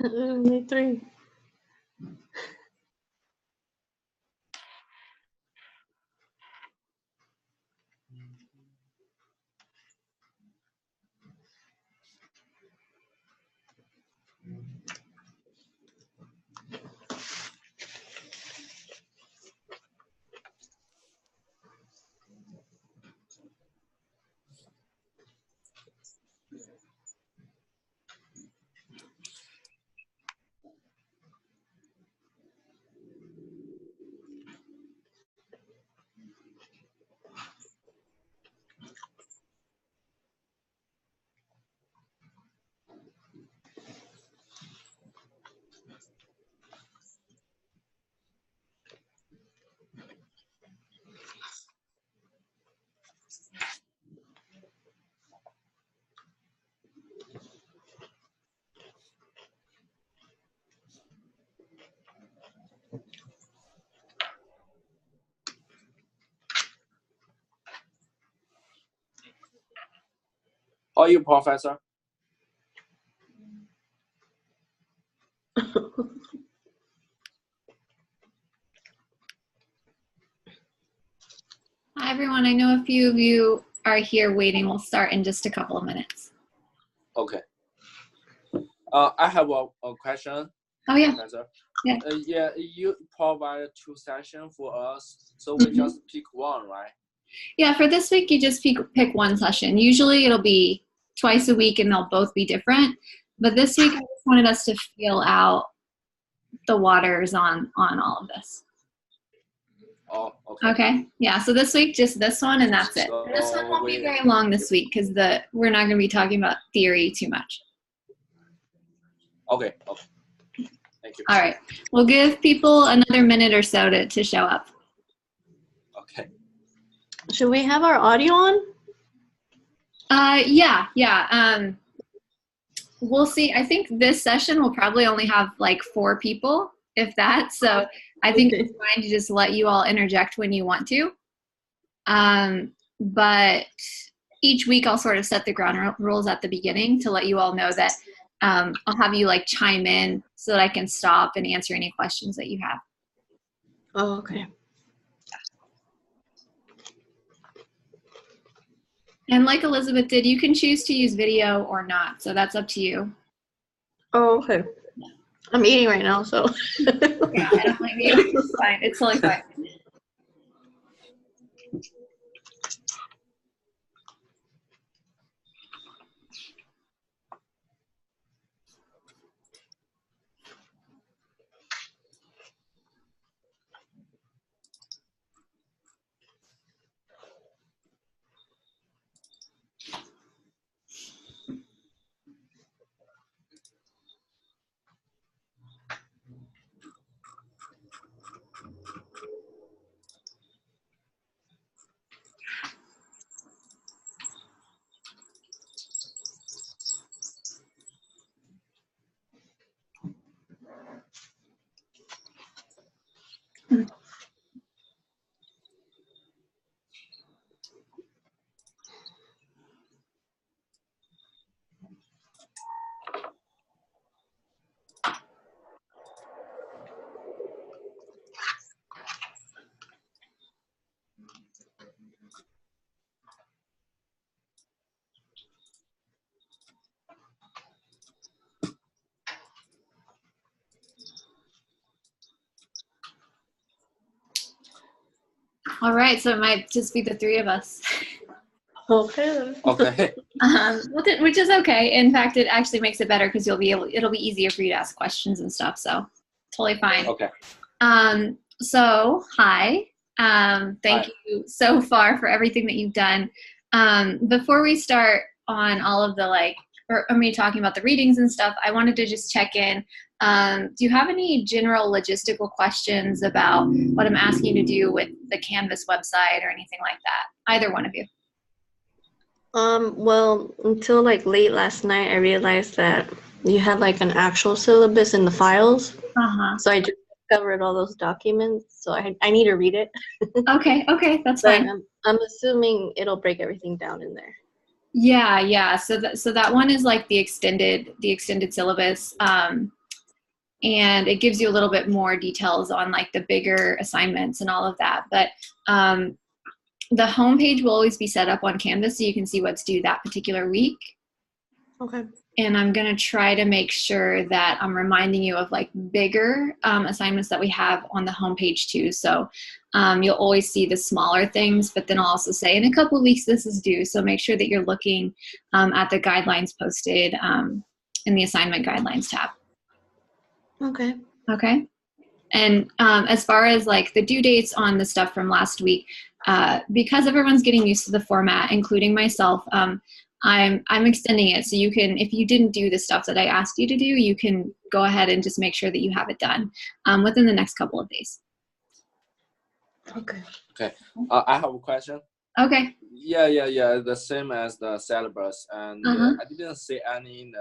Only 3. How are you, Professor? Hi, everyone. I know a few of you are here waiting. We'll start in just a couple of minutes. Okay. I have a question. Oh, yeah. Professor. Yeah. Yeah, you provide 2 sessions for us, so we just pick one, right? Yeah, for this week, you just pick one session. Usually it'll be twice a week and they'll both be different. But this week, I just wanted us to feel out the waters on all of this. Oh, okay. Okay. Yeah, so this week, just this one and that's it. So And this one won't be very long this week because we're not going to be talking about theory too much. Okay. Okay. Thank you. All right. We'll give people another minute or so to show up. Okay. Should we have our audio on? Yeah. We'll see. I think this session will probably only have like 4 people, if that. So I think it's fine to just let you all interject when you want to. But each week I'll sort of set the ground rules at the beginning to let you all know that I'll have you like chime in so that I can stop and answer any questions that you have. Oh, okay. And like Elizabeth did, you can choose to use video or not. So that's up to you. Oh, okay. I'm eating right now, so. Yeah, I don't blame you. It's fine. It's totally fine. All right, so it might just be the 3 of us. Okay. Okay. Which is okay. In fact, it actually makes it better because it'll be easier for you to ask questions and stuff. So totally fine. Okay. So hi. Thank Hi. you so far for everything that you've done. Before we start on all of the me talking about the readings and stuff, I wanted to just check in. Do you have any general logistical questions about what I'm asking you to do with the Canvas website or anything like that? Either one of you. Well, until like late last night, I realized that you had like an actual syllabus in the files. Uh-huh. So I just discovered all those documents. So I need to read it. Okay, that's But fine. I'm assuming it'll break everything down in there. Yeah. So that one is like the extended syllabus. and it gives you a little bit more details on like the bigger assignments and all of that. But the homepage will always be set up on Canvas so you can see what's due that particular week. Okay. And I'm going to try to make sure that I'm reminding you of like bigger assignments that we have on the homepage too. So you'll always see the smaller things, but then I'll also say in a couple of weeks this is due. So make sure that you're looking at the guidelines posted in the assignment guidelines tab. Okay. Okay. And as far as like the due dates on the stuff from last week, because everyone's getting used to the format, including myself, I'm extending it so you can, if you didn't do the stuff that I asked you to do, you can go ahead and just make sure that you have it done within the next couple of days. Okay. Okay. I have a question. Okay. Yeah. The same as the syllabus, and I didn't see any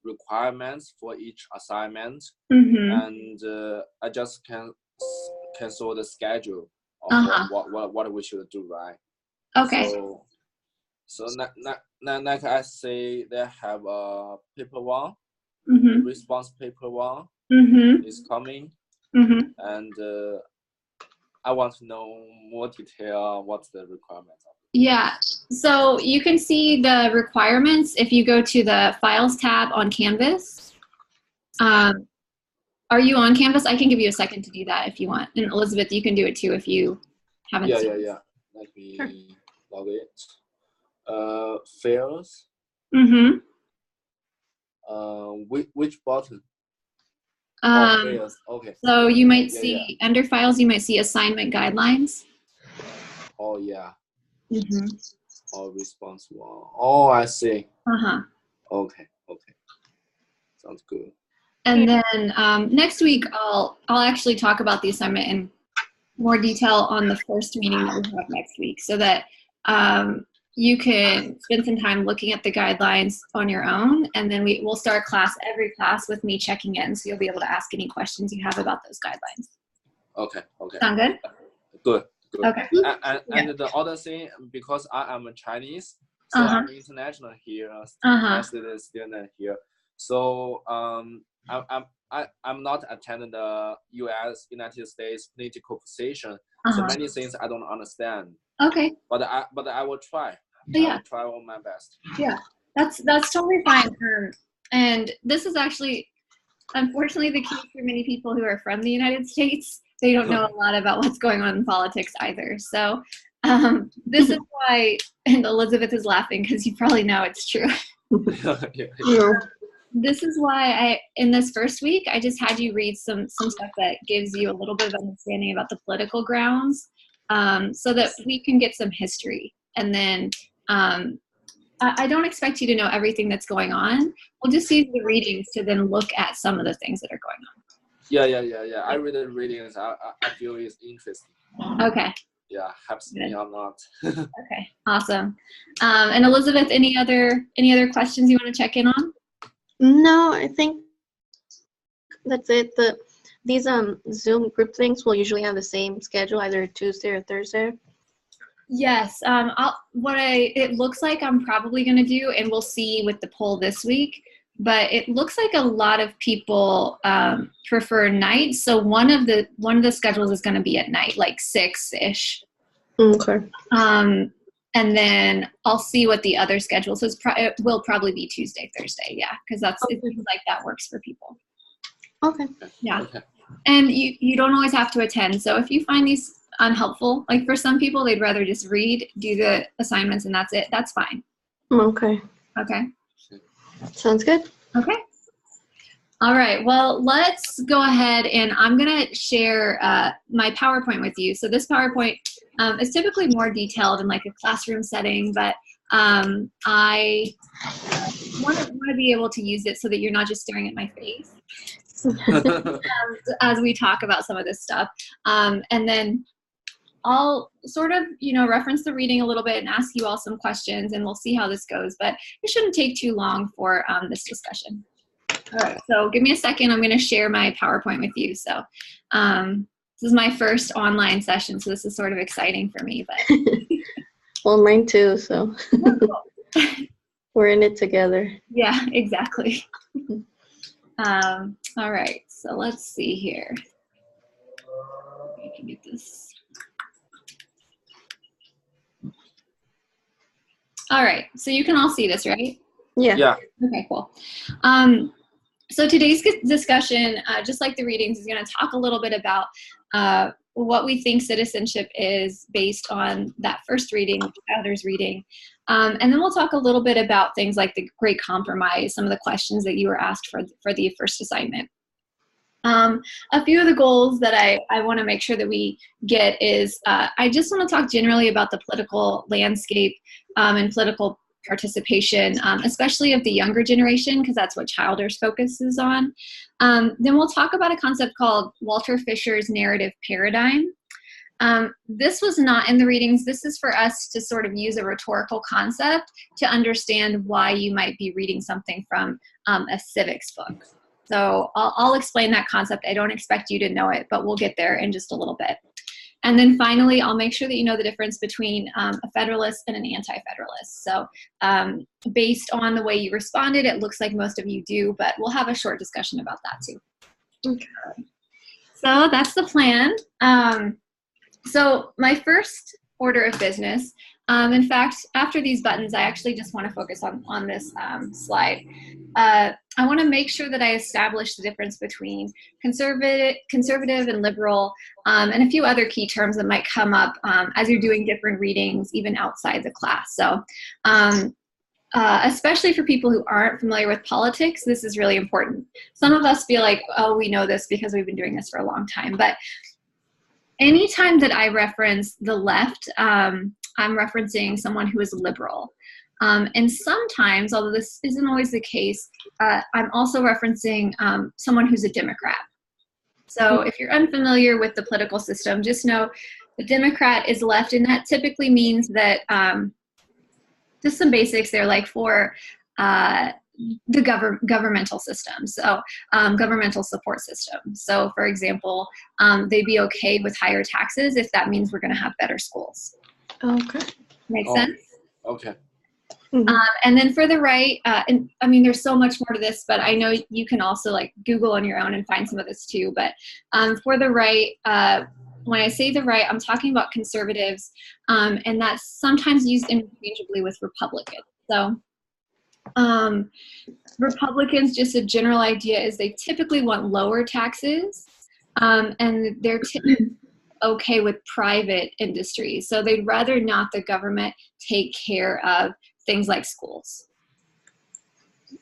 requirements for each assignment, and I just can cancel the schedule of what we should do, right? Okay. So like I say, they have a paper one, response paper one is coming, and I want to know more detail. What's the requirements? Yeah, so you can see the requirements if you go to the Files tab on Canvas. Are you on Canvas? I can give you a second to do that if you want. And Elizabeth, you can do it too if you haven't seen it. Yeah. Let me log it. Files. Which button? Files. Okay. So you might see under Files, you might see Assignment Guidelines. Oh yeah. Or response one. Oh, I see. Okay. Sounds good. And then next week, I'll actually talk about the assignment in more detail on the first meeting that we have next week, so that you can spend some time looking at the guidelines on your own, and then we'll start every class with me checking in, so you'll be able to ask any questions you have about those guidelines. Okay. Sound good? Good. Okay. And the other thing, because I am a Chinese, so I'm international here, student here. So I'm not attending the United States political position. So many things I don't understand. Okay. But I will try. Yeah. I will try all my best. Yeah, that's totally fine. And this is actually, unfortunately, the case for many people who are from the United States. They don't know a lot about what's going on in politics either. So this is why, and Elizabeth is laughing because you probably know it's true. Yeah. This is why in this first week, I just had you read some stuff that gives you a little bit of understanding about the political grounds, so that we can get some history. And then I don't expect you to know everything that's going on. We'll just use the readings to then look at some of the things that are going on. Yeah. I read the readings. I feel it's interesting. Okay. Yeah, helps me a lot. Okay, awesome. And Elizabeth, any other questions you want to check in on? No, I think that's it. These Zoom group things will usually have the same schedule, either Tuesday or Thursday. Yes. It looks like I'm probably going to do, and we'll see with the poll this week, but it looks like a lot of people prefer night. So one of the schedules is going to be at night, like 6-ish. Okay. And then I'll see what the other schedule says. It will probably be Tuesday, Thursday. Yeah, because it seems like that works for people. Okay. Yeah. Okay. And you don't always have to attend. So if you find these unhelpful, like for some people, they'd rather just read, do the assignments, and that's it. That's fine. Okay. Okay. Sounds good. Okay. All right. Well, let's go ahead, and I'm going to share my PowerPoint with you. So this PowerPoint is typically more detailed in like a classroom setting, but I want to be able to use it so that you're not just staring at my face as we talk about some of this stuff. And then I'll sort of, reference the reading a little bit and ask you all some questions, and we'll see how this goes. But it shouldn't take too long for this discussion. All right, so give me a second. I'm going to share my PowerPoint with you. So this is my first online session, so this is sort of exciting for me. But well, mine too, so we're in it together. Yeah, exactly. All right, So let's see here. I can get this. All right, so you can all see this, right? Yeah. Yeah. Okay, cool. So today's discussion, just like the readings, is going to talk a little bit about what we think citizenship is based on that first reading, Founders reading. And then we'll talk a little bit about things like the Great Compromise, some of the questions that you were asked for the first assignment. A few of the goals that I want to make sure that we get is I just want to talk generally about the political landscape and political participation, especially of the younger generation, because that's what Childers focuses on. Then we'll talk about a concept called Walter Fisher's narrative paradigm. This was not in the readings. This is for us to sort of use a rhetorical concept to understand why you might be reading something from a civics book. So I'll explain that concept. I don't expect you to know it, but we'll get there in just a little bit. And then finally, I'll make sure that you know the difference between a Federalist and an Anti-Federalist. So based on the way you responded, it looks like most of you do, but we'll have a short discussion about that too. Okay. So that's the plan. So my first order of business, in fact, after these buttons, I actually just want to focus on this slide. I want to make sure that I establish the difference between conservative and liberal, and a few other key terms that might come up as you're doing different readings, even outside the class. So especially for people who aren't familiar with politics, this is really important. Some of us feel like, oh, we know this because we've been doing this for a long time. But anytime that I reference the left, I'm referencing someone who is liberal. And sometimes, although this isn't always the case, I'm also referencing someone who's a Democrat. So if you're unfamiliar with the political system, just know the Democrat is left, and that typically means that, just some basics there, like for the governmental system, so governmental support system. So for example, they'd be okay with higher taxes if that means we're going to have better schools. Okay. Makes sense? Okay. Mm-hmm. And then for the right, and I mean, there's so much more to this, but I know you can also like Google on your own and find some of this too. But for the right, when I say the right, I'm talking about conservatives, and that's sometimes used interchangeably with Republicans. So Republicans, just a general idea is they typically want lower taxes, and they're typically okay with private industry. So they'd rather not the government take care of things like schools.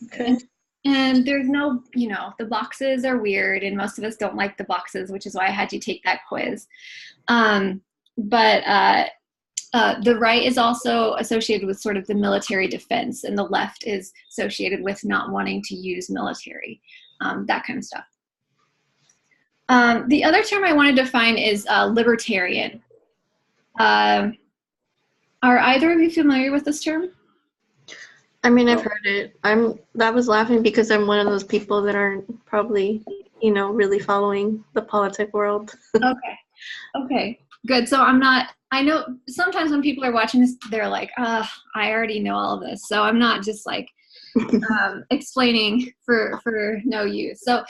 Okay. And there's no, the boxes are weird, and most of us don't like the boxes, which is why I had you take that quiz. But the right is also associated with sort of the military defense, and the left is associated with not wanting to use military, that kind of stuff. The other term I want to define is libertarian. Are either of you familiar with this term? I mean, I've heard it. I was laughing because I'm one of those people that aren't probably, really following the politic world. Okay, good. So I know sometimes when people are watching this, they're like, I already know all of this. So I'm not just like explaining for no use. So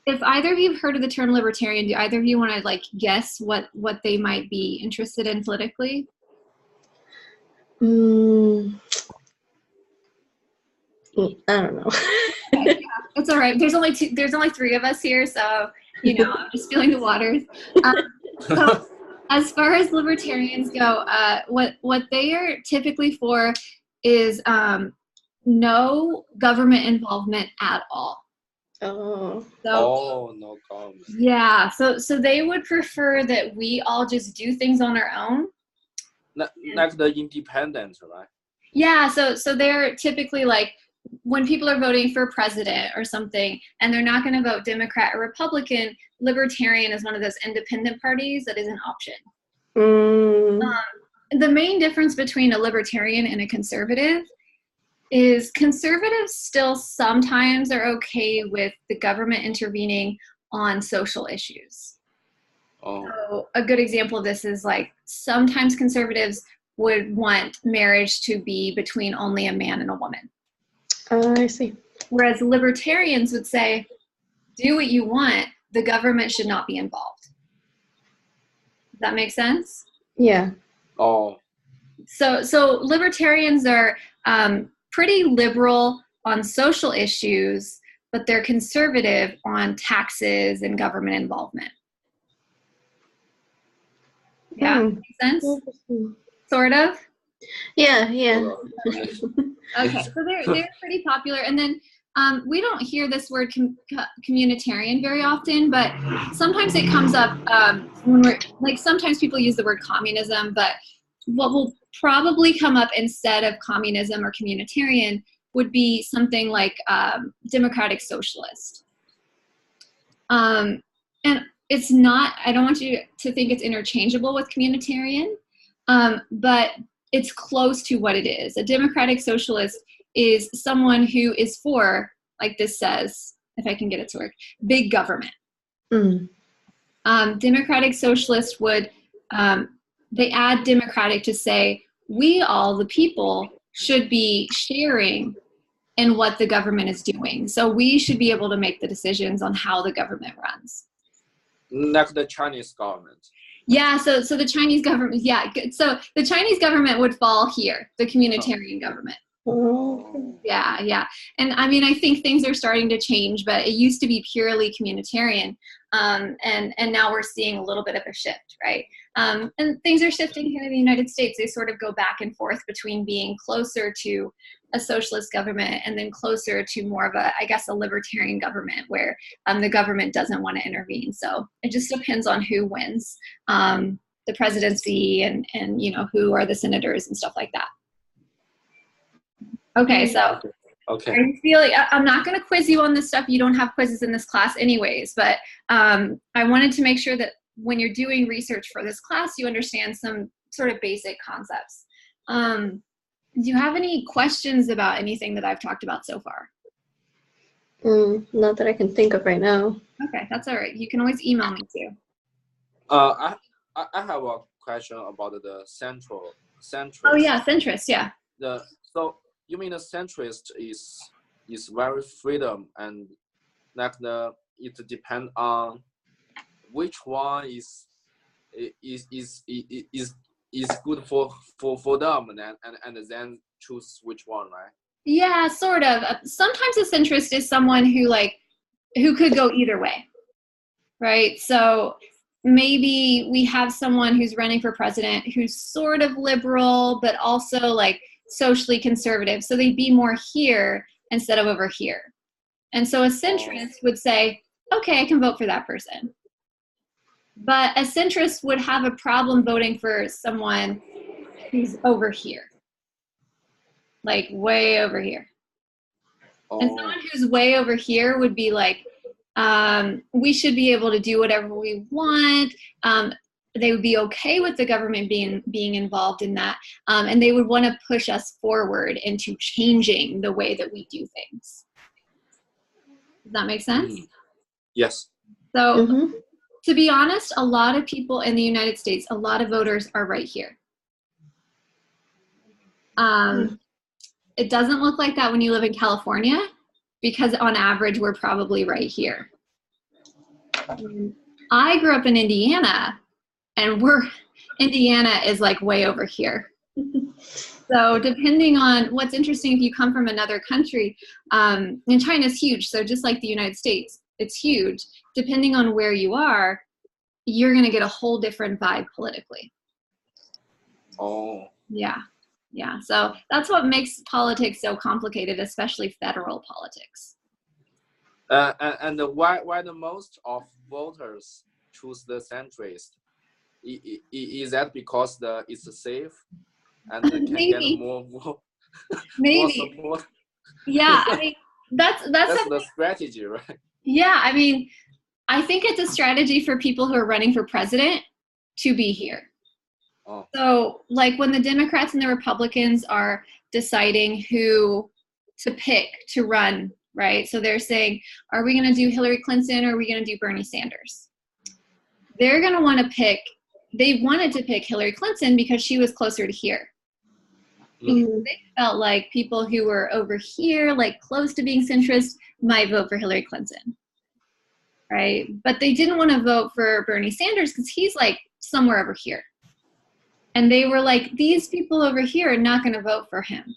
if either of you have heard of the term libertarian, do either of you want to like guess what they might be interested in politically? I don't know. Okay, yeah, that's all right. There's only three of us here, so I'm just feeling the waters. So as far as libertarians go, what they are typically for is no government involvement at all. Oh. So, no comments. Yeah, so they would prefer that we all just do things on our own. Like the independent, right? Yeah, so they're typically like when people are voting for president or something, and they're not going to vote Democrat or Republican, Libertarian is one of those independent parties that is an option. The main difference between a Libertarian and a conservative is conservatives still sometimes are okay with the government intervening on social issues. Oh. So a good example of this is like sometimes conservatives would want marriage to be between only a man and a woman. I see. Whereas libertarians would say, do what you want, the government should not be involved. Does that make sense? Yeah. Oh. So libertarians are pretty liberal on social issues, but they're conservative on taxes and government involvement. Yeah, makes sense? Sort of? Yeah, yeah. Okay, so they're pretty popular. And then we don't hear this word communitarian very often, but sometimes it comes up when we're, like, sometimes people use the word communism, but what will probably come up instead of communism or communitarian would be something like democratic socialist. And it's not, I don't want you to think it's interchangeable with communitarian, but it's close to what it is. A democratic socialist is someone who is for, like this says, if I can get it to work, big government. Democratic socialists would, they add democratic to say, we all, the people, should be sharing in what the government is doing. So we should be able to make the decisions on how the government runs. Like the Chinese government. Yeah, so the Chinese government, yeah. So the Chinese government would fall here, the communitarian government. Yeah, yeah. And I mean, I think things are starting to change, but it used to be purely communitarian. And now we're seeing a little bit of a shift, right? And things are shifting here in the United States. They sort of go back and forth between being closer to a socialist government and then closer to more of a, I guess, a libertarian government where the government doesn't want to intervene. So it just depends on who wins the presidency and you know, who are the senators and stuff like that. Okay, so okay. Are you feeling, I'm not going to quiz you on this stuff. You don't have quizzes in this class anyways, but I wanted to make sure that when you're doing research for this class, you understand some sort of basic concepts. Do you have any questions about anything that I've talked about so far? Not that I can think of right now. Okay, that's all right. You can always email me too. I have a question about the centrist. Oh yeah, centrist, yeah. So you mean the centrist is very freedom and like it depends on which one is good for them and then choose which one, right? Yeah, sort of. Sometimes a centrist is someone who could go either way, right? So maybe we have someone who's running for president who's sort of liberal, but also like socially conservative. So they'd be more here instead of over here. And so a centrist would say, okay, I can vote for that person. But a centrist would have a problem voting for someone who's over here. Like way over here. And someone who's way over here would be like, we should be able to do whatever we want. They would be okay with the government being involved in that. And they would want to push us forward into changing the way that we do things. Does that make sense? Yes. So to be honest, a lot of people in the United States, a lot of voters are right here. It doesn't look like that when you live in California, because on average, we're probably right here. I grew up in Indiana, and Indiana is like way over here. So depending on what's interesting, if you come from another country, and China's huge, so just like the United States, it's huge. Depending on where you are, you're going to get a whole different vibe politically. Oh. Yeah. Yeah, so that's what makes politics so complicated, especially federal politics. And why the most of voters choose the centrist? Is that because it's safe and can get more more support? Yeah, I mean that's the strategy, right? Yeah, I mean, I think it's a strategy for people who are running for president to be here. Oh. So like when the Democrats and the Republicans are deciding who to pick to run, right? So they're saying, are we going to do Hillary Clinton or are we going to do Bernie Sanders? They're going to want to pick, they wanted to pick Hillary Clinton because she was closer to here. Because they felt like people who were over here, like close to being centrist, might vote for Hillary Clinton. right? But they didn't want to vote for Bernie Sanders because he's like somewhere over here. And they were like, these people over here are not going to vote for him.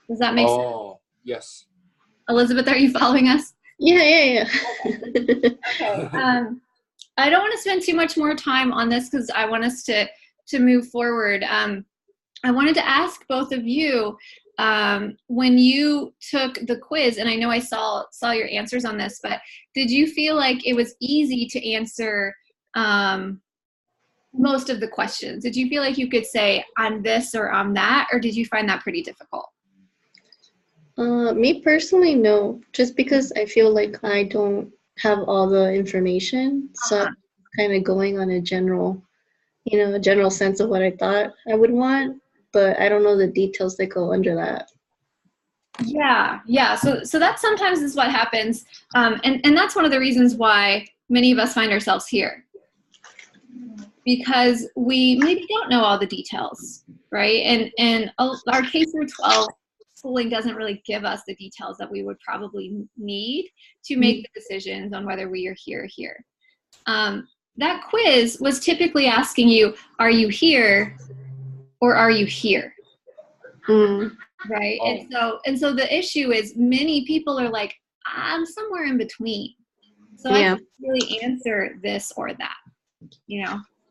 Does that make sense? Oh, yes. Elizabeth, are you following us? Yeah. Okay. I don't want to spend too much more time on this because I want us to move forward. I wanted to ask both of you, when you took the quiz, and I know I saw your answers on this, but did you feel like it was easy to answer most of the questions? Did you feel like you could say I'm this or I'm that, or did you find that pretty difficult? Me personally, no, just because I feel like I don't have all the information. So I'm kind of going on a general sense of what I thought I would want, but I don't know the details that go under that. Yeah. So that sometimes is what happens. And that's one of the reasons why many of us find ourselves here. Because we maybe don't know all the details, right? And our K through 12 schooling doesn't really give us the details that we would probably need to make the decisions on whether we are here or here. That quiz was typically asking you, are you here or are you here? Right? Oh. And so the issue is many people are like, I'm somewhere in between. So I can't really answer this or that,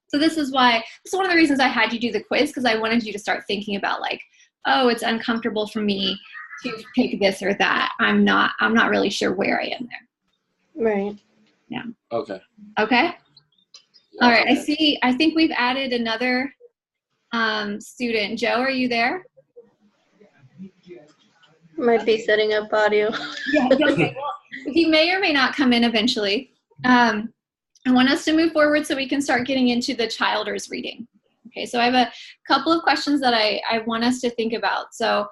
So this is one of the reasons I had you do the quiz, because I wanted you to start thinking about like, oh, it's uncomfortable for me to pick this or that. I'm not really sure where I am there. Right. Yeah. Okay. Okay. Yeah, all right. Okay. I think we've added another student. Joe, are you there? Might be setting up audio. Yeah. Okay. Well, he may or may not come in eventually. I want us to move forward so we can start getting into the Childers reading. Okay, so I have a couple of questions that I want us to think about. So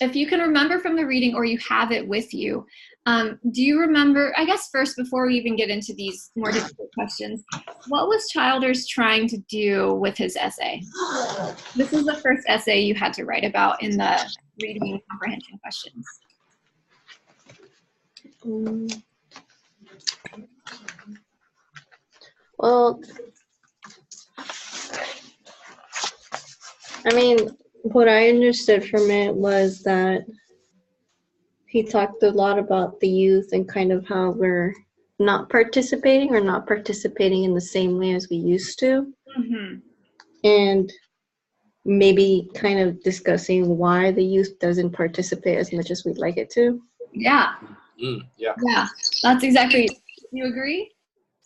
if you can remember from the reading or you have it with you, do you remember, I guess first, before we even get into these more difficult questions, what was Childers trying to do with his essay? This is the first essay you had to write about in the reading comprehension questions. Well, I mean, what I understood from it was that he talked a lot about the youth and kind of how we're not participating in the same way as we used to. Mm-hmm. And maybe kind of discussing why the youth doesn't participate as much as we'd like it to. Yeah. Yeah. Yeah, that's exactly. You agree?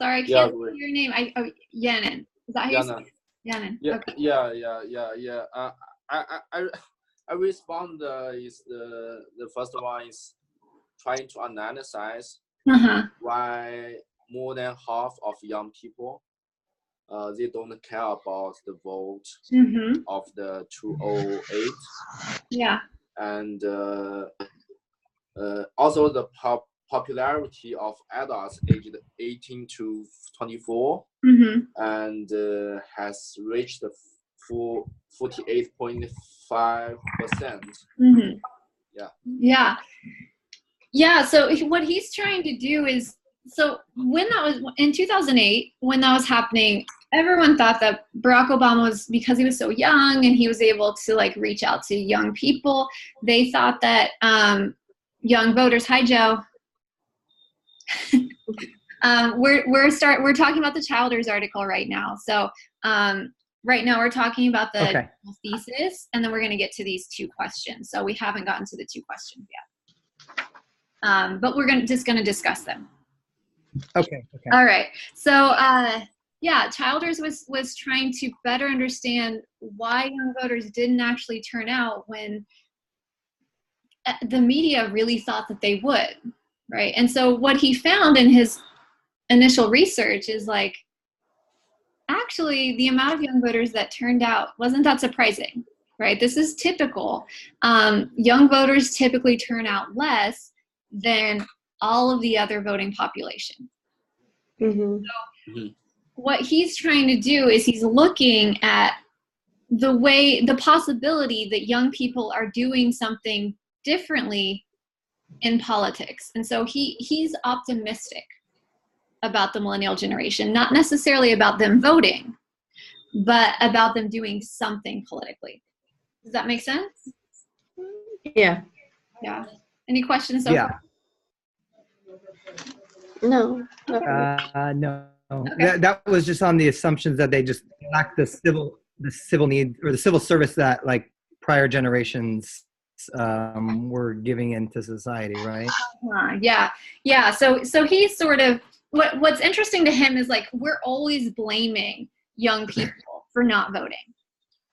Sorry, I can't see your name. Yanin. Is that how you say it? Yanin. Yeah. Okay. Yeah. I respond is the first one is trying to analyze why more than half of young people they don't care about the vote of the 208. Yeah. And also the popularity of adults aged 18 to 24 and has reached 48.5%. Yeah. So what he's trying to do is, so when that was in 2008, when that was happening, everyone thought that Barack Obama was, because he was so young and he was able to like reach out to young people, they thought that young voters, hi Joe, we're talking about the Childers article right now. So right now we're talking about the thesis, and then we're going to get to these two questions. So we haven't gotten to the two questions yet, but we're just going to discuss them. Okay. All right. So Childers was trying to better understand why young voters didn't actually turn out when the media really thought that they would, right? And so what he found in his initial research is like, actually, the amount of young voters that turned out wasn't that surprising, right? This is typical. Young voters typically turn out less than all of the other voting population. So what he's trying to do is he's looking at the possibility that young people are doing something differently in politics. And so he's optimistic about the millennial generation, not necessarily about them voting, but about them doing something politically. Does that make sense? Yeah. Yeah. Any questions so far? No. No. Okay. That was just on the assumptions that they just lack the civil need or the civil service that like prior generations were giving into society, right? Yeah. So he's sort of what's interesting to him is like we're always blaming young people for not voting.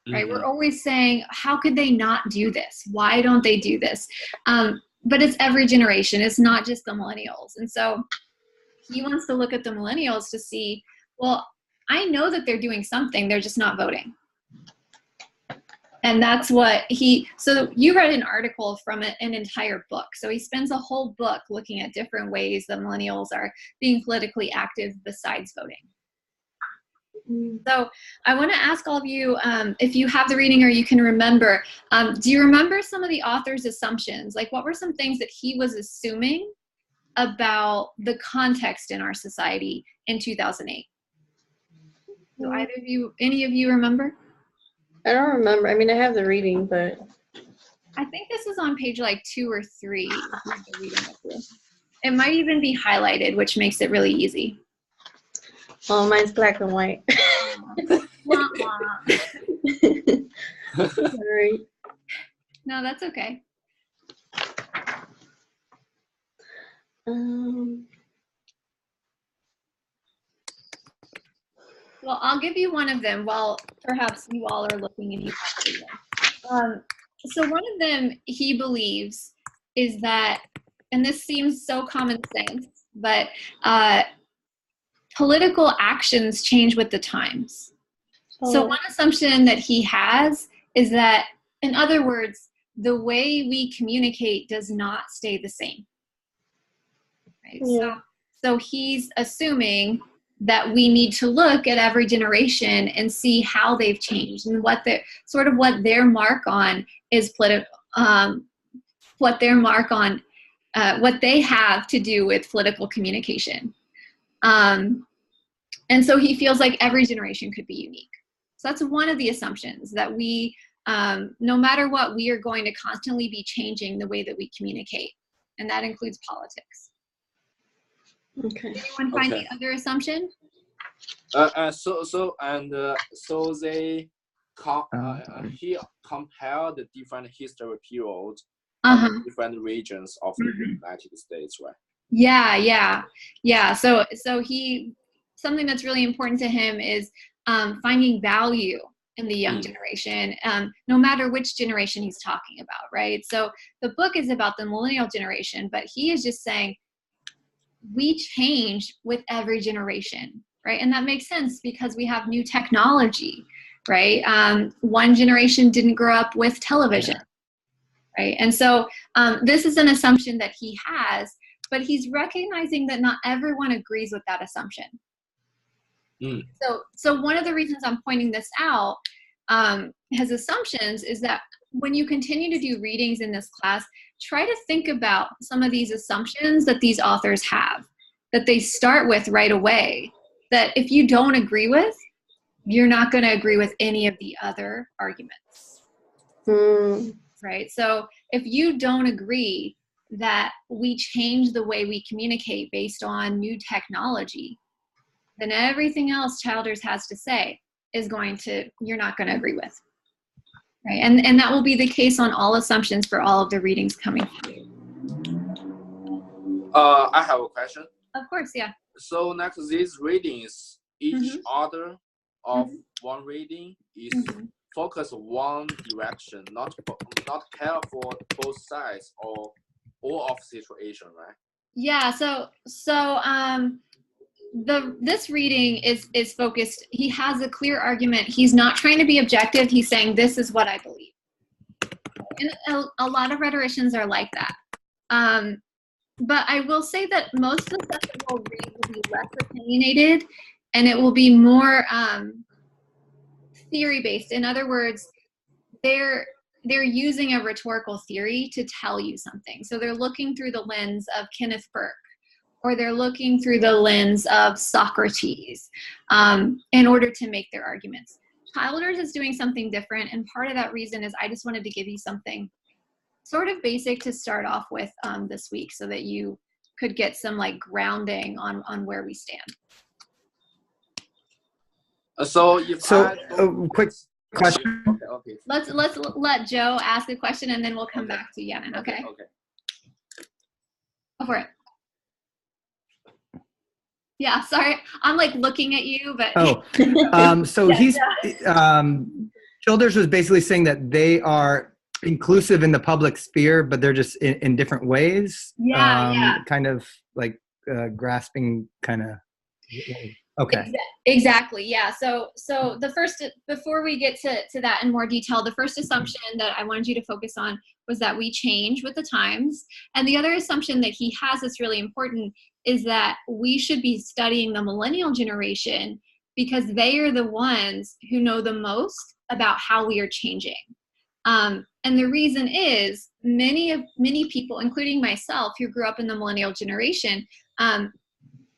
Right? We're always saying, how could they not do this? Why don't they do this? But it's every generation. It's not just the millennials. And so he wants to look at the millennials to see, well, I know that they're doing something. They're just not voting. And that's what so you read an article from an entire book. So he spends a whole book looking at different ways the millennials are being politically active besides voting. So I want to ask all of you, if you have the reading or you can remember, do you remember some of the author's assumptions? Like what were some things that he was assuming about the context in our society in 2008? Do any of you remember? I don't remember. I mean, I have the reading, but I think this is on page like 2 or 3. It might even be highlighted, which makes it really easy. Oh, mine's black and white. Sorry. No, that's okay. Well, I'll give you one of them while perhaps you all are looking and you have to them. So one of them he believes is that, and this seems so common sense, but political actions change with the times. So one assumption that he has is that, in other words, the way we communicate does not stay the same. Right? Yeah. So he's assuming that we need to look at every generation and see how they've changed and what their mark on is political, what they have to do with political communication. And so he feels like every generation could be unique. So that's one of the assumptions, that we, no matter what, we are going to constantly be changing the way that we communicate. And that includes politics. Okay. Anyone find the other assumption? He compared the different history periods, different regions of the United States, right? Yeah. So something that's really important to him is finding value in the young generation, no matter which generation he's talking about, right? So the book is about the millennial generation, but he is just saying we change with every generation, right? And that makes sense because we have new technology, right? One generation didn't grow up with television, right? And so this is an assumption that he has, but he's recognizing that not everyone agrees with that assumption. So one of the reasons I'm pointing this out, his assumptions, is that when you continue to do readings in this class, try to think about some of these assumptions that these authors have, that they start with right away, that if you don't agree with, you're not going to agree with any of the other arguments. Right? So if you don't agree that we change the way we communicate based on new technology, then everything else Childers has to say you're not going to agree with. Right? And that will be the case on all assumptions for all of the readings coming through. I have a question. Of course, yeah. So next, these readings, each order of one reading is focus one direction, not care for both sides or all of situation, right? Yeah. So this reading is focused. He has a clear argument. He's not trying to be objective. He's saying this is what I believe. And a lot of rhetoricians are like that. But I will say that most of the stuff that we'll read will be less opinionated, and it will be more theory-based. In other words, they're using a rhetorical theory to tell you something. So they're looking through the lens of Kenneth Burke, or they're looking through the lens of Socrates in order to make their arguments. Childers is doing something different, and part of that reason is I just wanted to give you something sort of basic to start off with this week, so that you could get some like grounding on where we stand. Quick question. Okay. Let's let Joe ask a question, and then we'll come back to Yanan. Okay. Go for it. Yeah, sorry, I'm like looking at you, but so he's Childers was basically saying that they are inclusive in the public sphere, but they're just in different ways. Kind of like grasping, kind of. Okay. Exactly. Yeah. So the first, before we get to that in more detail, the first assumption that I wanted you to focus on was that we change with the times. And the other assumption that he has that's really important is that we should be studying the millennial generation because they are the ones who know the most about how we are changing. And the reason is many people, including myself, who grew up in the millennial generation,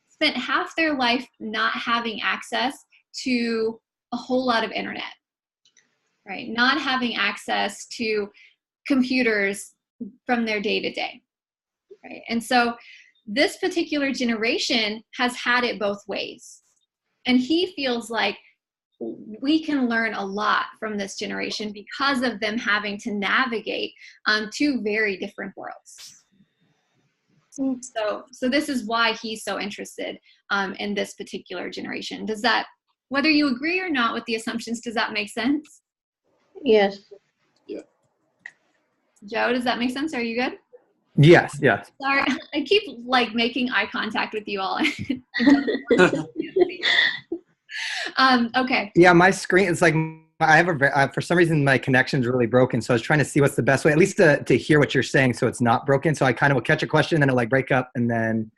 spent half their life not having access to a whole lot of internet, right? Not having access to computers from their day to day, right? And so this particular generation has had it both ways. And he feels like we can learn a lot from this generation because of them having to navigate two very different worlds. So this is why he's so interested in this particular generation. Does that, whether you agree or not with the assumptions, does that make sense? Yes. Yeah. Joe, does that make sense? Are you good? Yes. Sorry, I keep like making eye contact with you all. Okay. Yeah, my screen is like, I have for some reason my connection's really broken, so I was trying to see what's the best way, at least to hear what you're saying, so it's not broken. So I kind of will catch a question, then it'll like break up, and then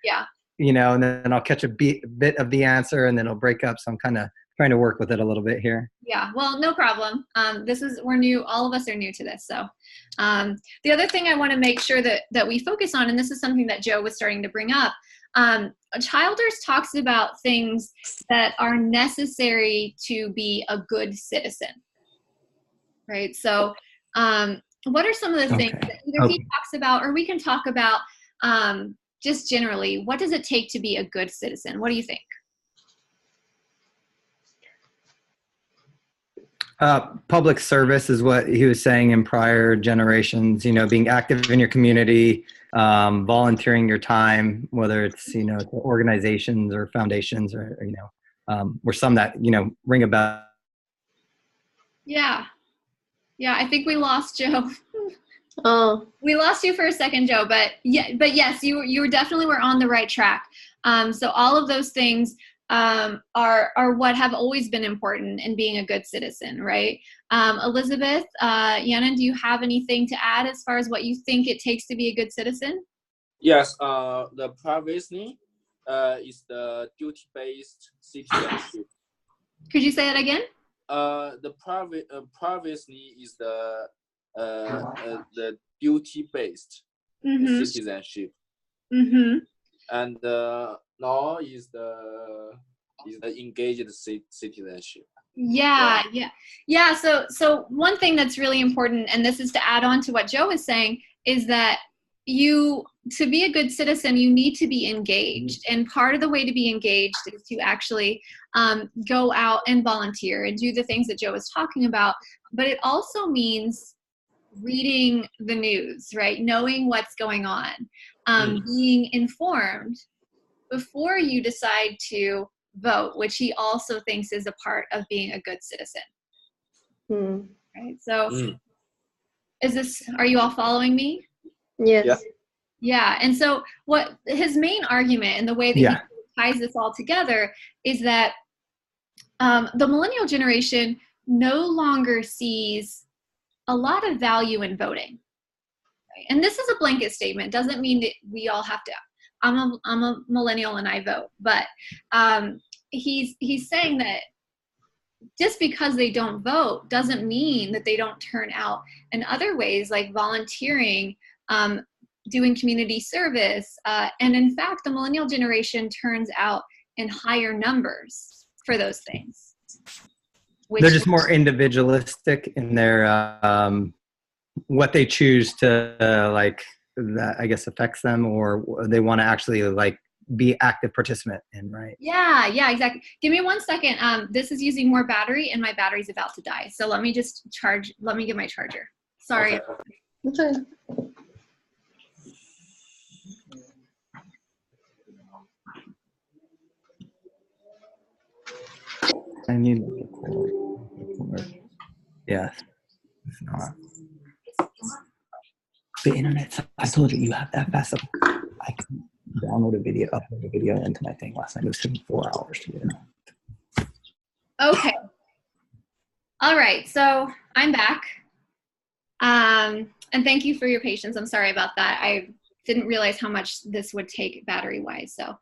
and then I'll catch a bit of the answer, and then it'll break up. So I'm kind of trying to work with it a little bit here. Yeah, well, no problem. We're new. All of us are new to this. So the other thing I want to make sure that we focus on, and this is something that Joe was starting to bring up, Childers talks about things that are necessary to be a good citizen, right? So what are some of the things that either he talks about, or we can talk about just generally, what does it take to be a good citizen? What do you think? Public service is what he was saying in prior generations, being active in your community, volunteering your time, whether it's, to organizations or foundations or some that, ring a bell. Yeah. I think we lost Joe. Oh, we lost you for a second, Joe, but yes, you definitely were on the right track. So all of those things are what have always been important in being a good citizen, right? Elizabeth, Yanan, do you have anything to add as far as what you think it takes to be a good citizen? Yes, the privacy is the duty-based citizenship. Could you say that again? The privacy is the duty-based citizenship. Mm-hmm. And law is the engaged citizenship. Yeah. So one thing that's really important, and this is to add on to what Joe is saying, is that to be a good citizen, you need to be engaged. And part of the way to be engaged is to actually go out and volunteer and do the things that Joe was talking about. But it also means reading the news, right? Knowing what's going on, being informed before you decide to vote, which he also thinks is a part of being a good citizen. Right? So are you all following me? yes. Yeah. And so what his main argument and the way that he ties this all together is that the millennial generation no longer sees a lot of value in voting. Right? And this is a blanket statement. Doesn't mean that we all have to. I'm a millennial and I vote, but he's saying that just because they don't vote doesn't mean that they don't turn out in other ways, like volunteering, doing community service. And in fact, the millennial generation turns out in higher numbers for those things. They're just more individualistic in their what they choose to like, that I guess affects them, or they want to actually like be active participant in, right? Yeah, exactly. Give me 1 second. This is using more battery and my battery's about to die. So let me just charge, let me get my charger. Sorry. Okay. I need record. Yeah. It's not. The internet, I told you, you have that fast. I can download a video, upload a video into my thing last night. It took me 4 hours to do it. Okay. All right, so I'm back. And thank you for your patience. I'm sorry about that. I didn't realize how much this would take battery-wise. So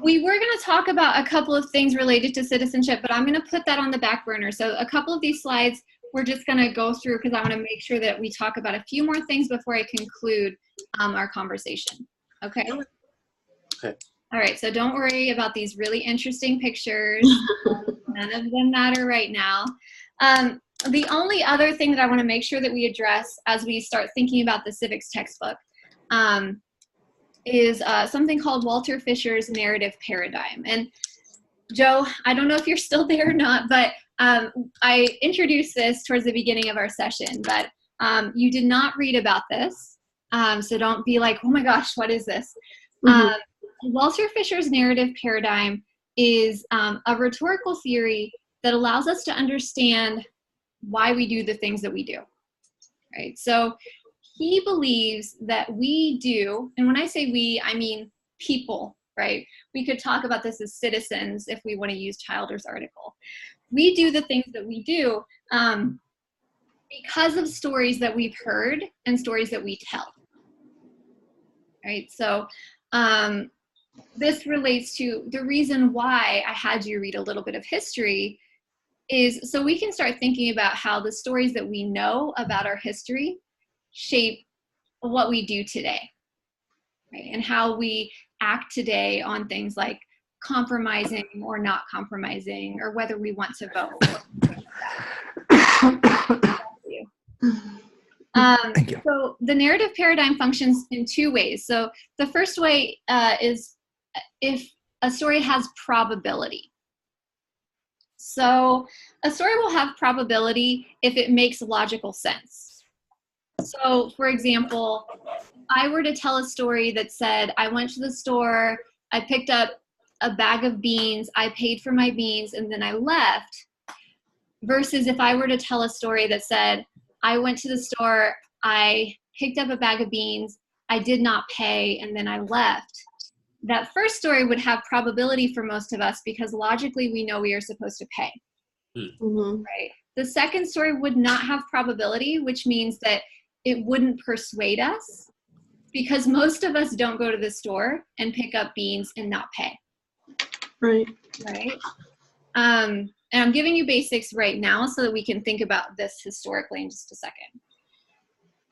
we were going to talk about a couple of things related to citizenship, but I'm going to put that on the back burner. So a couple of these slides we're just going to go through because I want to make sure that we talk about a few more things before I conclude our conversation. Okay? Okay. All right, so don't worry about these really interesting pictures. None of them matter right now. The only other thing that I want to make sure that we address as we start thinking about the civics textbook is something called Walter Fisher's narrative paradigm. And Joe, I don't know if you're still there or not, but I introduced this towards the beginning of our session, but you did not read about this. So don't be like, oh my gosh, what is this? Walter Fisher's narrative paradigm is a rhetorical theory that allows us to understand why we do the things that we do, right? So he believes that we do, and when I say we, I mean people, right? We could talk about this as citizens if we want to use Childer's article. We do the things that we do because of stories that we've heard and stories that we tell, right? So this relates to the reason why I had you read a little bit of history is so we can start thinking about how the stories that we know about our history shape what we do today, right? And how we act today on things like compromising or not compromising, or whether we want to vote. Thank you. So the narrative paradigm functions in two ways. So the first way is if a story has probability. So a story will have probability if it makes logical sense. So for example, if I were to tell a story that said, I went to the store, I picked up a bag of beans, I paid for my beans, and then I left, versus if I were to tell a story that said, I went to the store, I picked up a bag of beans, I did not pay, and then I left. That first story would have probability for most of us because logically we know we are supposed to pay, right? The second story would not have probability, which means that it wouldn't persuade us because most of us don't go to the store and pick up beans and not pay. Right. And I'm giving you basics right now so that we can think about this historically in just a second.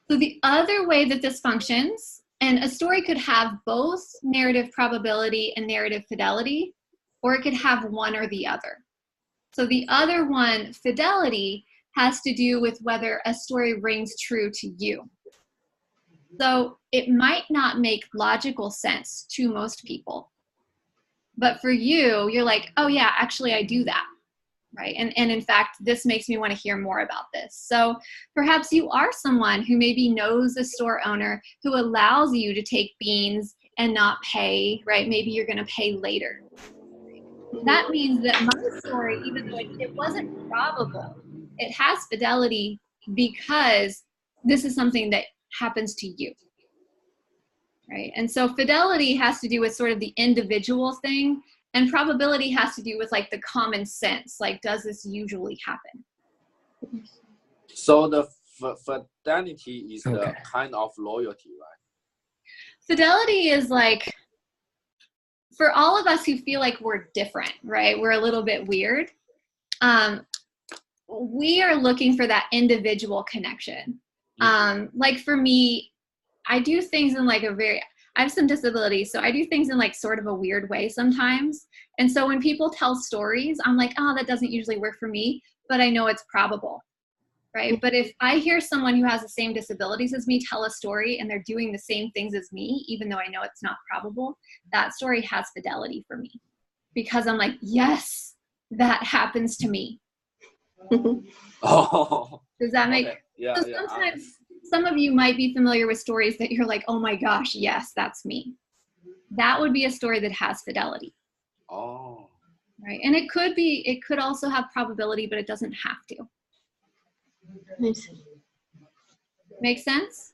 So the other way that this functions, and a story could have both narrative probability and narrative fidelity, or it could have one or the other. So the other one, fidelity, has to do with whether a story rings true to you. So it might not make logical sense to most people, but for you, you're like, oh yeah, actually I do that, right? And in fact, this makes me want to hear more about this. So perhaps you are someone who maybe knows a store owner who allows you to take beans and not pay, right? Maybe you're going to pay later. That means that my story, even though it wasn't probable, it has fidelity because this is something that happens to you, right? And so fidelity has to do with sort of the individual thing, and probability has to do with like the common sense, like does this usually happen? So the fidelity is the kind of loyalty, right? Fidelity is like, for all of us who feel like we're different, right? We're a little bit weird. We are looking for that individual connection. Like for me, I do things in like I have some disabilities, so I do things in like sort of a weird way sometimes. And so when people tell stories, I'm like, oh, that doesn't usually work for me, but I know it's probable, right? But if I hear someone who has the same disabilities as me tell a story and they're doing the same things as me, even though I know it's not probable, that story has fidelity for me, because I'm like, yes, that happens to me. Oh. Does that make okay. Yeah, so sometimes some of you might be familiar with stories that you're like, oh my gosh, yes, that's me. That would be a story that has fidelity. Oh. Right. And it could also have probability, but it doesn't have to. I see. Make sense?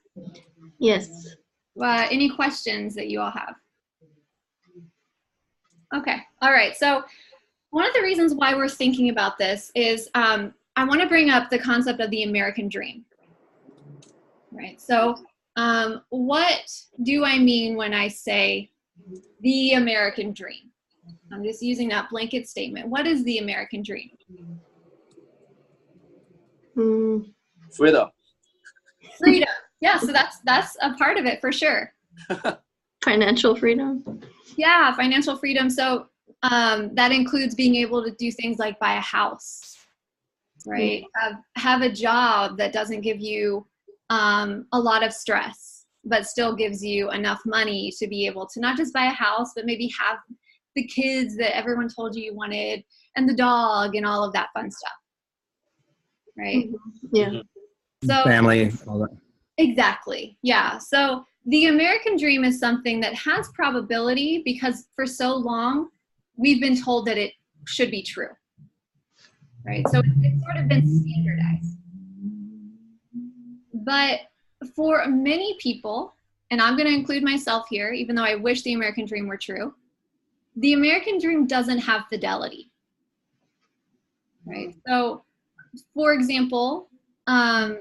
Yes. Any questions that you all have? Okay. All right. So one of the reasons why we're thinking about this is I want to bring up the concept of the American dream. Right. So what do I mean when I say the American dream? I'm just using that blanket statement. What is the American dream? Freedom. Freedom. Yeah, so that's a part of it for sure. Financial freedom. Yeah, financial freedom. So that includes being able to do things like buy a house, right? Have a job that doesn't give you a lot of stress, but still gives you enough money to be able to not just buy a house, but maybe have the kids that everyone told you wanted, and the dog, and all of that fun stuff, right? Yeah. So family, all that. Exactly. Yeah. So the American dream is something that has probability because for so long we've been told that it should be true, right? So it's sort of been standardized. But for many people, and I'm going to include myself here, even though I wish the American dream were true, the American dream doesn't have fidelity, right? So, for example, I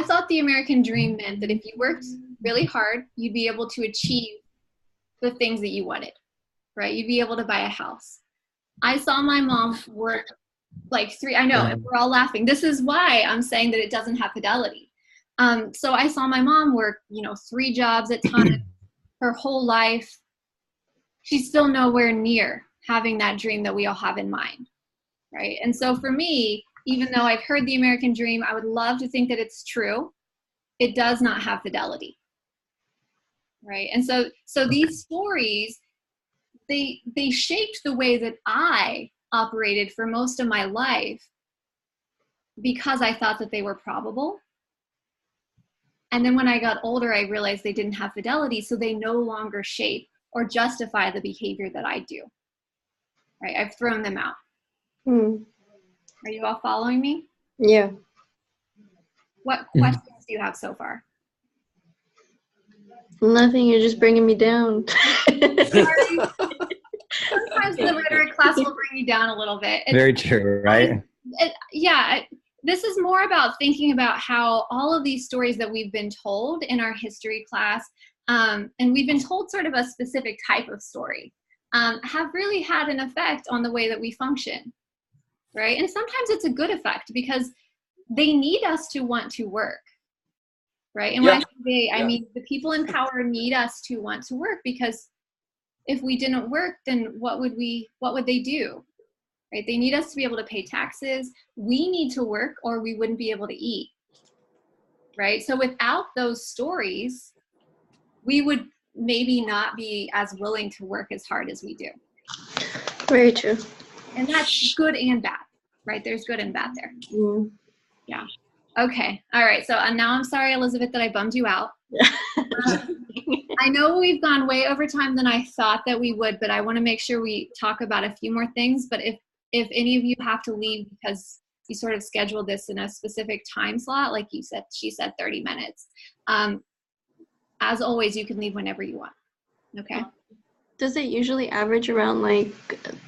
thought the American dream meant that if you worked really hard, you'd be able to achieve the things that you wanted, right? You'd be able to buy a house. I saw my mom work like I know, and we're all laughing. This is why I'm saying that it doesn't have fidelity. So I saw my mom work, 3 jobs at times her whole life. She's still nowhere near having that dream that we all have in mind, right? And so for me, even though I've heard the American dream, I would love to think that it's true. It does not have fidelity, right? And so these stories, they shaped the way that I operated for most of my life because I thought that they were probable. And then when I got older, I realized they didn't have fidelity, so they no longer shape or justify the behavior that I do, right? I've thrown them out. Are you all following me? Yeah. What questions do you have so far? Nothing, you're just bringing me down. Sometimes the rhetoric class will bring you down a little bit. Very true, right? This is more about thinking about how all of these stories that we've been told in our history class, and we've been told sort of a specific type of story, have really had an effect on the way that we function, right? And sometimes it's a good effect because they need us to want to work, right? And when I say they, I mean the people in power need us to want to work, because if we didn't work, then what would they do? Right? They need us to be able to pay taxes. We need to work or we wouldn't be able to eat. Right? So without those stories, we would maybe not be as willing to work as hard as we do. Very true. And that's good and bad, right? There's good and bad there. Yeah. Okay. All right. So now I'm sorry, Elizabeth, that I bummed you out. I know we've gone way over time than I thought that we would, but I want to make sure we talk about a few more things. But if any of you have to leave because you sort of scheduled this in a specific time slot, like she said 30 minutes. As always, you can leave whenever you want. Okay. Does it usually average around like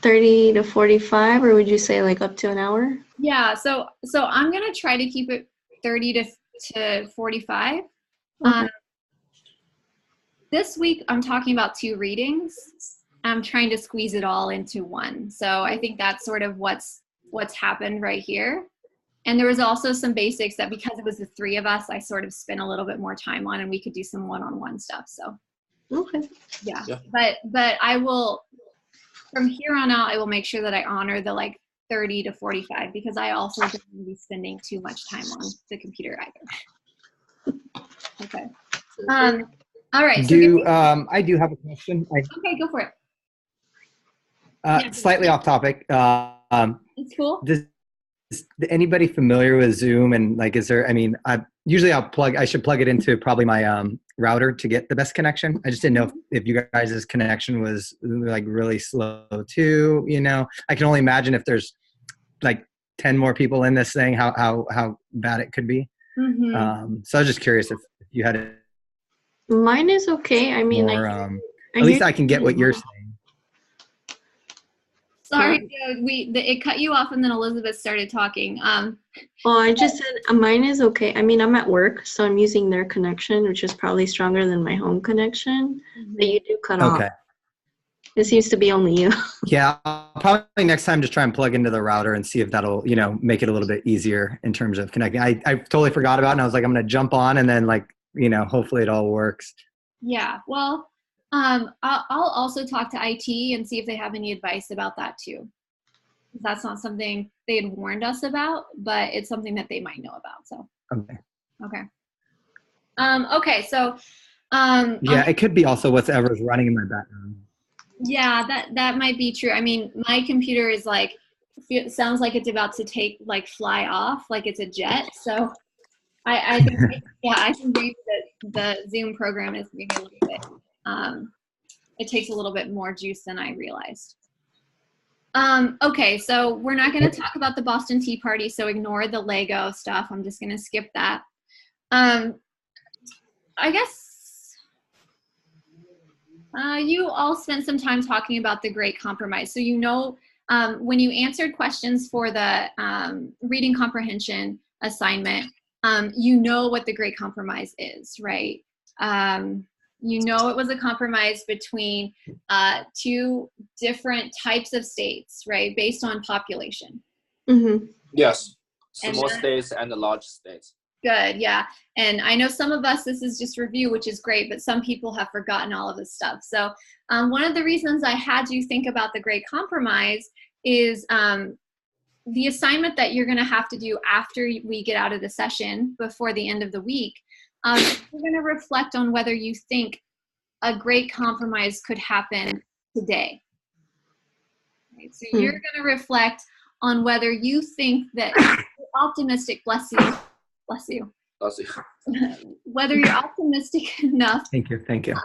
30 to 45, or would you say like up to an hour? Yeah. So I'm going to try to keep it 30 to 45. Okay. this week I'm talking about 2 readings. I'm trying to squeeze it all into one. So I think that's sort of what's happened right here. And there was also some basics that, because it was the 3 of us, I sort of spent a little bit more time on, and we could do some one-on-one stuff. So okay. Yeah. But I will, from here on out, I will make sure that I honor the like 30 to 45, because I also don't want to be spending too much time on the computer either. Okay. All right. I do have a question. Okay, go for it. Slightly off topic. It's cool. Is anybody familiar with Zoom, and like, is there, I mean, usually I should plug it into probably my router to get the best connection. I just didn't know if you guys' connection was like really slow too, you know. I can only imagine if there's like 10 more people in this thing, how bad it could be. Mm-hmm. So I was just curious if you had Mine is okay. I mean, more, at least I can get what you're saying. Sorry, it cut you off, and then Elizabeth started talking. I just said mine is okay. I mean, I'm at work, so I'm using their connection, which is probably stronger than my home connection. But you do cut off. It seems to be only you. Yeah, I'll probably next time just try and plug into the router and see if that'll, you know, make it a little bit easier in terms of connecting. I totally forgot about it, and I was like, I'm going to jump on, and then like, you know, hopefully it all works. Yeah, well, I'll also talk to IT and see if they have any advice about that too. That's not something they had warned us about, but it's something that they might know about. So okay. Okay, so yeah, it could be also whatever's running in my background. Yeah, that might be true. I mean, my computer is like, it sounds like it's about to fly off, like it's a jet. So I think I can agree that the Zoom program is maybe a little bit. It takes a little bit more juice than I realized. Okay, so we're not going to talk about the Boston Tea Party, so ignore the Lego stuff. I'm just going to skip that. I guess you all spent some time talking about the Great Compromise. So you know, when you answered questions for the reading comprehension assignment, you know what the Great Compromise is, right? You know it was a compromise between 2 different types of states, right, based on population. Mm-hmm. Yes, small states and the large states. Good, yeah. And I know some of us, this is just review, which is great, but some people have forgotten all of this stuff. So one of the reasons I had you think about the Great Compromise is the assignment that you're going to have to do after we get out of the session before the end of the week. We're going to reflect on whether you think a great compromise could happen today. Right, so you're going to reflect on whether you think that you're optimistic, bless you, whether you're optimistic enough Thank you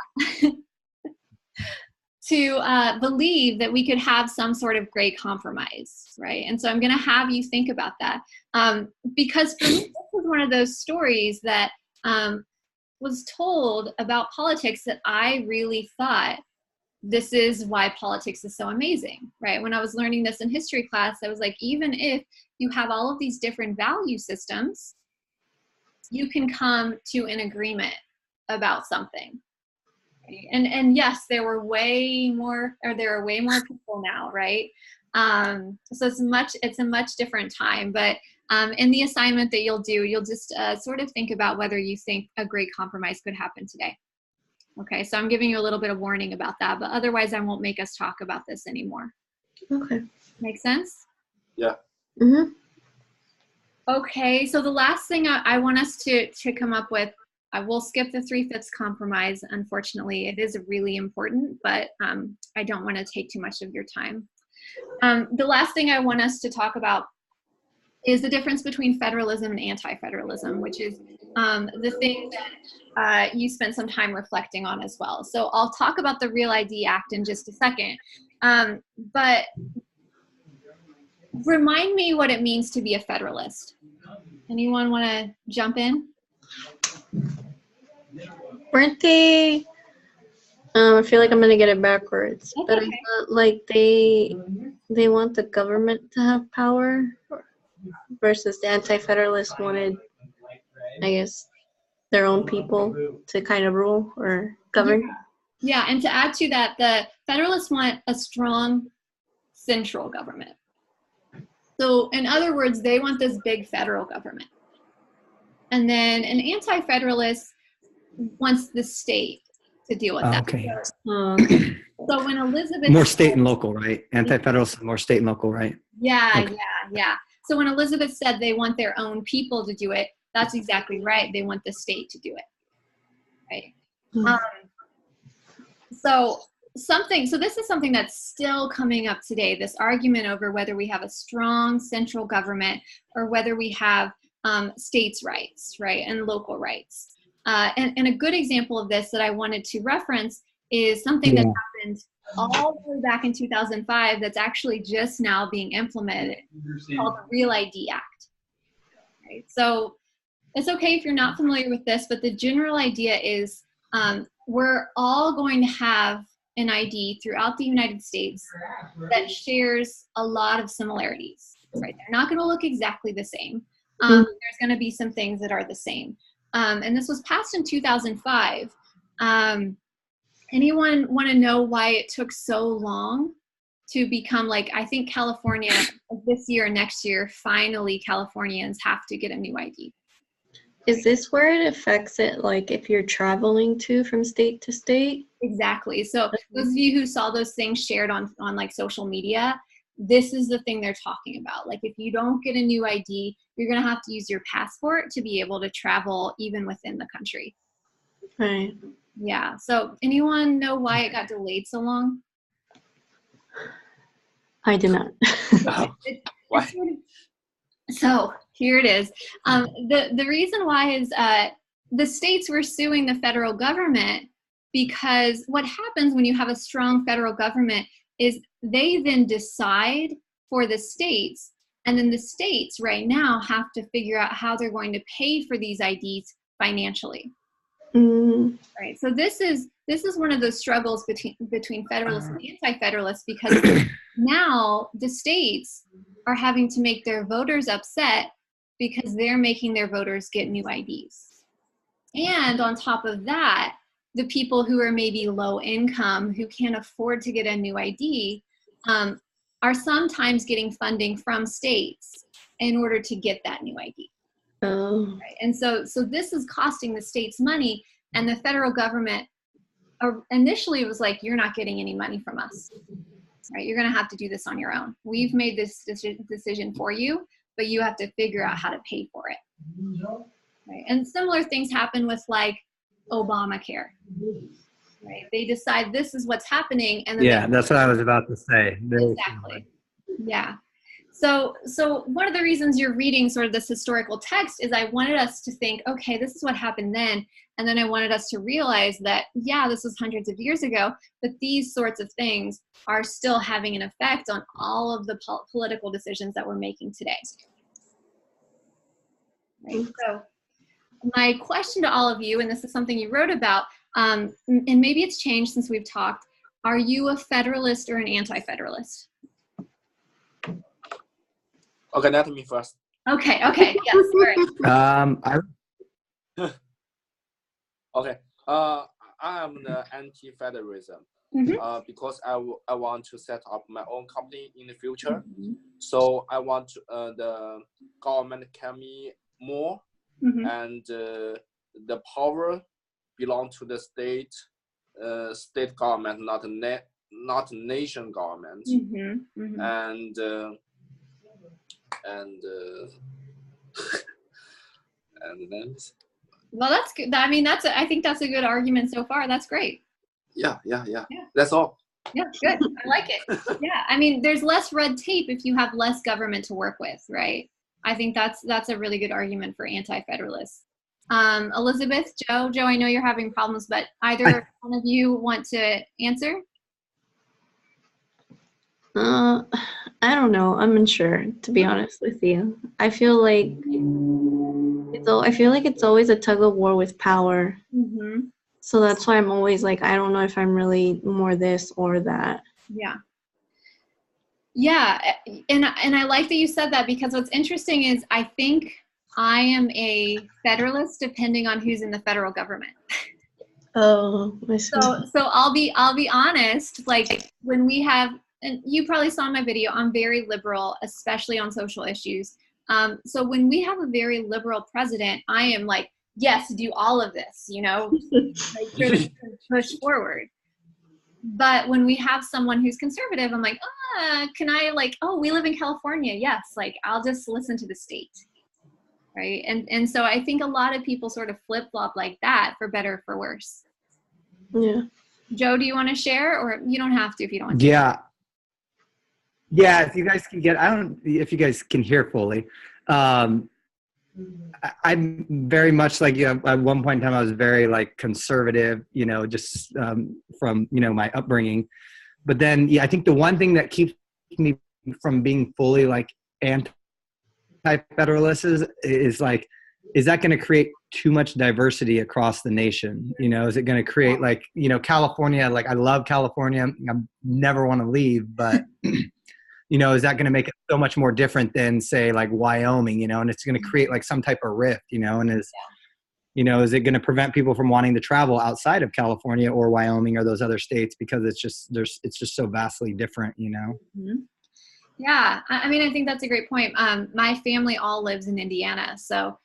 to believe that we could have some sort of great compromise, right? And so I'm going to have you think about that, because for me, this was one of those stories that was told about politics that I really thought, this is why politics is so amazing, right? When I was learning this in history class, I was like, even if you have all of these different value systems, you can come to an agreement about something. Right? And yes, there are way more people now, right? So it's a much different time, but in the assignment that you'll do, you'll just sort of think about whether you think a great compromise could happen today. Okay, so I'm giving you a little bit of warning about that, but otherwise I won't make us talk about this anymore. Okay. Make sense? Yeah. Mm-hmm. Okay, so the last thing I want us to come up with, I will skip the 3/5 compromise. Unfortunately, it is really important, but I don't want to take too much of your time. The last thing I want us to talk about is the difference between federalism and anti-federalism, which is the thing that you spent some time reflecting on as well. So I'll talk about the Real ID Act in just a second, but remind me what it means to be a federalist. Anyone want to jump in? Weren't they? I feel like I'm gonna get it backwards, That's but okay. I thought like they want the government to have power, versus the anti-federalists wanted, I guess, their own people to kind of rule or govern. Yeah, and to add to that, the Federalists want a strong central government. So in other words, they want this big federal government. And then an anti-federalist wants the state to deal with that. Okay. So when Elizabeth more state and local, right? Anti-federalists, more state and local, right? Yeah, yeah. So when Elizabeth said they want their own people to do it, that's exactly right. They want the state to do it, right? So this is something that's still coming up today, this argument over whether we have a strong central government or whether we have states' rights, right, and local rights. And a good example of this that I wanted to reference is something that happened all the way back in 2005 that's actually just now being implemented, called the Real ID Act. Right? So it's okay if you're not familiar with this, but the general idea is we're all going to have an ID throughout the United States that shares a lot of similarities. Right? They're not going to look exactly the same. There's going to be some things that are the same. And this was passed in 2005. Anyone want to know why it took so long to become, like, I think California this year and next year, finally Californians have to get a new ID. Is this where it affects it, like if you're traveling from state to state? Exactly. So those of you who saw those things shared on like social media, this is the thing they're talking about. Like if you don't get a new ID, you're going to have to use your passport to be able to travel even within the country. Right. Yeah. So anyone know why it got delayed so long? I do not. Why? So here it is. The reason why is the states were suing the federal government because what happens when you have a strong federal government is they then decide for the states, and then the states right now have to figure out how they're going to pay for these IDs financially. Right. So this is one of those struggles between federalists and anti-federalists, because now the states are having to make their voters upset because they're making their voters get new IDs. And on top of that, the people who are maybe low income, who can't afford to get a new ID, are sometimes getting funding from states in order to get that new ID. Oh. Right? And so this is costing the states money, and the federal government initially was like, you're not getting any money from us. Right? You're going to have to do this on your own. We've made this decision for you, but you have to figure out how to pay for it. Right? And similar things happen with like Obamacare. Right? They decide this is what's happening, and then that's what I was about to say. Exactly. Yeah. So one of the reasons you're reading sort of this historical text is I wanted us to think, okay, this is what happened then. And then I wanted us to realize that, yeah, this was hundreds of years ago, but these sorts of things are still having an effect on all of the political decisions that we're making today. Right? So my question to all of you, and this is something you wrote about, and maybe it's changed since we've talked, are you a federalist or an anti-federalist? Okay, let me first. Okay, yes, all right. Okay, I am the anti-federalism because I want to set up my own company in the future. So I want the government can be more, and the power belong to the state government, not nation government, and then. Well, that's good. I mean, I think that's a good argument so far. That's great. Yeah. That's all. Yeah, good. I like it. Yeah, I mean, there's less red tape if you have less government to work with, right? I think that's a really good argument for anti-federalists. Elizabeth, Joe, I know you're having problems, but either one of you want to answer? I don't know. I'm unsure, to be honest with you. I feel like it's always a tug of war with power. So that's why I'm always like, I don't know if I'm really more this or that. Yeah, and I like that you said that, because what's interesting is I think I am a federalist depending on who's in the federal government. Oh, I see. So I'll be honest, like when we have, and you probably saw in my video, I'm very liberal, especially on social issues. So when we have a very liberal president, I am like, yes, do all of this, you know, make sure that we can push forward. But when we have someone who's conservative, I'm like, can I, like, oh, we live in California. Yes, like I'll just listen to the state. Right. And so I think a lot of people sort of flip flop like that, for better or for worse. Yeah. Joe, do you want to share, or you don't have to if you don't want to? Yeah. Yeah. If you guys can if you guys can hear fully. I'm very much like, you know, at one point in time, I was very like conservative, you know, just from, you know, my upbringing. But then, yeah, I think the one thing that keeps me from being fully like anti-federalist is like, is that going to create too much diversity across the nation? You know, is it going to create like, you know, California, like I love California. I never want to leave, but you know, is that going to make it so much more different than say like Wyoming, you know, and it's going to create like some type of rift, you know, and you know, is it going to prevent people from wanting to travel outside of California or Wyoming or those other states because it's just so vastly different, you know? Mm-hmm. Yeah. I mean, I think that's a great point. My family all lives in Indiana. So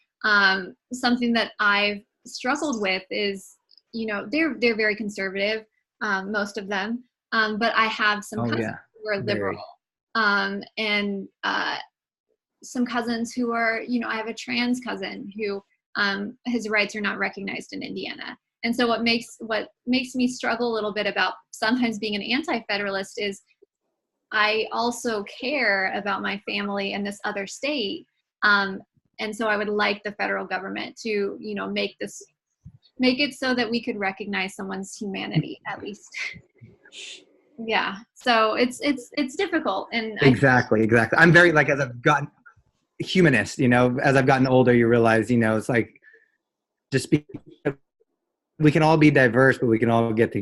something that I've struggled with is, you know, they're very conservative, most of them. But I have some cousins who are liberal. And some cousins who are, you know, I have a trans cousin who his rights are not recognized in Indiana. And so what makes me struggle a little bit about sometimes being an anti-federalist is I also care about my family in this other state. And so I would like the federal government to, you know, make it so that we could recognize someone's humanity at least. Yeah. So it's difficult. And exactly. I'm very like, as I've gotten humanist, you know, as I've gotten older, you realize, you know, it's like we can all be diverse, but we can all get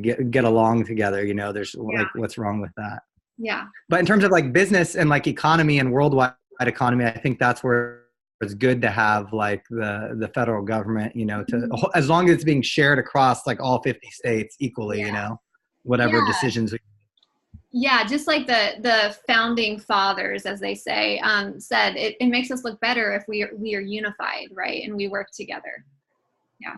along together. You know, there's like, what's wrong with that? Yeah. But in terms of like business and like economy and worldwide economy, I think that's where it's good to have like the federal government, you know, as long as it's being shared across like all 50 states equally, you know, whatever decisions. Yeah, just like the founding fathers, as they say, said, it makes us look better if we are unified, right? And we work together. Yeah.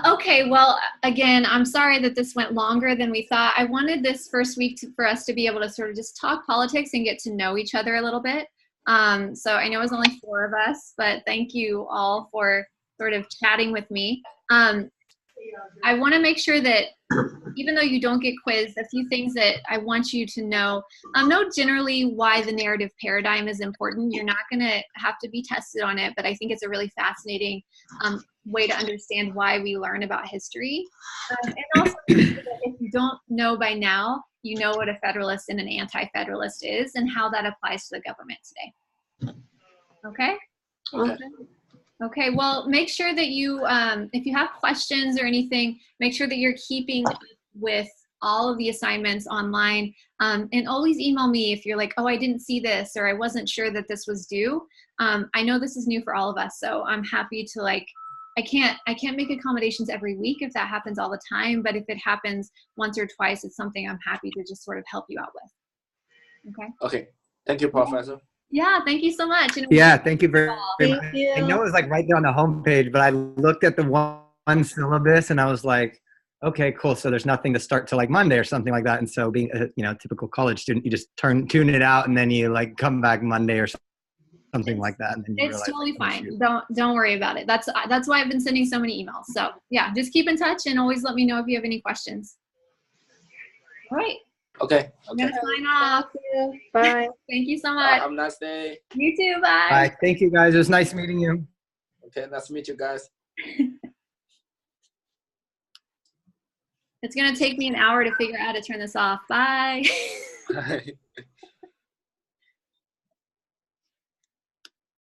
Okay, well, again, I'm sorry that this went longer than we thought. I wanted this first week for us to be able to sort of just talk politics and get to know each other a little bit. So I know it was only 4 of us, but thank you all for sort of chatting with me. I want to make sure that even though you don't get quizzed, a few things that I want you to know. Know generally why the narrative paradigm is important. You're not going to have to be tested on it, but I think it's a really fascinating way to understand why we learn about history. And also, if you don't know by now, you know what a federalist and an anti-federalist is and how that applies to the government today. Okay? Okay, well, make sure that you, if you have questions or anything, make sure that you're keeping up with all of the assignments online. And always email me if you're like, oh, I didn't see this, or I wasn't sure that this was due. I know this is new for all of us, so I'm happy to like, I can't make accommodations every week if that happens all the time, but if it happens once or twice, it's something I'm happy to just sort of help you out with. Okay. Okay. Thank you, Professor. Yeah, thank you so much. Yeah, thank you very much. I know it was like right there on the homepage, but I looked at the one syllabus and I was like, okay, cool. So there's nothing to start till like Monday or something like that. And so being a typical college student, you just tune it out and then you like come back Monday or something like that. And then it's totally fine. Don't worry about it. That's why I've been sending so many emails. So yeah, just keep in touch and always let me know if you have any questions. All right. Okay. I'm gonna sign off. Thank you. Bye. Thank you so much. Have a nice day. You too. Bye. Bye. Thank you guys. It was nice meeting you. Okay, nice to meet you guys. It's gonna take me an hour to figure out how to turn this off. Bye. Bye.